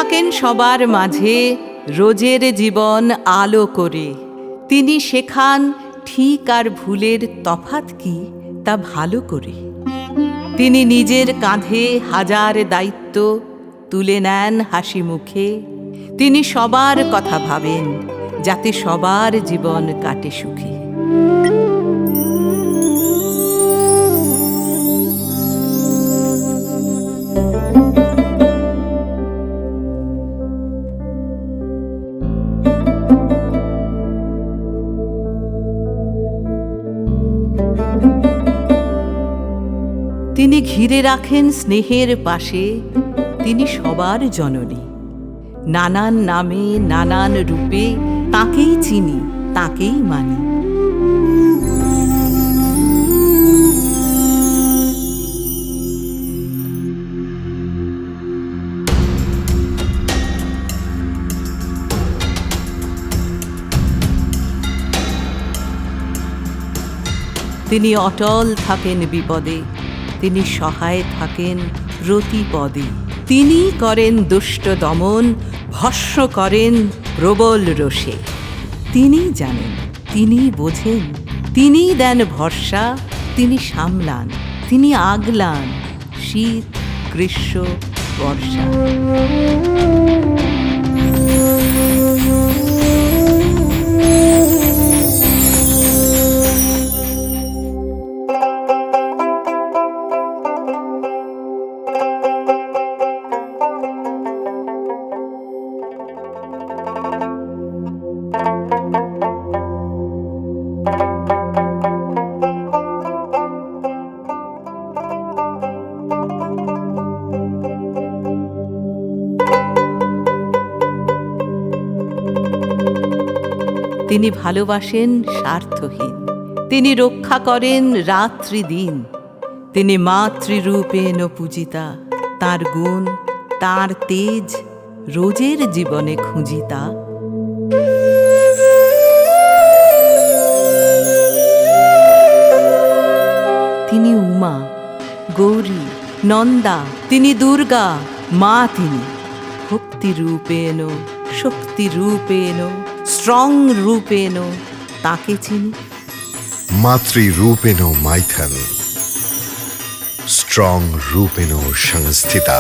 থাকেন সবার মাঝে রোজের জীবন আলো করে। তিনি শেখান ঠিক আর ভুলের তফাৎ কি তা ভালো করে। তিনি নিজের কাঁধে হাজার দায়িত্ব তুলে নেন হাসি মুখে। তিনি সবার কথা ভাবেন যাতে সবার জীবন কাটে সুখে। তিনি ঘিরে রাখেন স্নেহের পাশে। তিনি সবার জননী। নানান নামে নানান রূপে তাঁকেই চিনি, তাঁকেই মানি। তিনি অটল থাকেন বিপদে, তিনি সহায় থাকেন প্রতিপদে। তিনি করেন দুষ্ট দমন, ভস্ম করেন প্রবল রোষে। তিনি জানেন, তিনি বোঝেন, তিনি দেন ভরসা, তিনি সামলান, তিনি আগলান শীত, গ্রীষ্ম, বর্ষা। তিনি ভালোবাসেন স্বার্থহীন, তিনি রক্ষা করেন রাত্রি দিন। তিনি মাতৃরূপেণ পূজিতা, তাঁর গুণ তাঁর তেজ রোজের জীবনে খুঁজিতা। তিনি উমা, গৌরী, নন্দা, তিনি দুর্গা মা। তিনি ভক্তিরূপেণ, শক্তিরূপেণ, স্ট্রং রূপেণ তাকে চিনি। মাতৃরূপেণ মাইথন, স্ট্রং রূপেণ সংস্থিতা।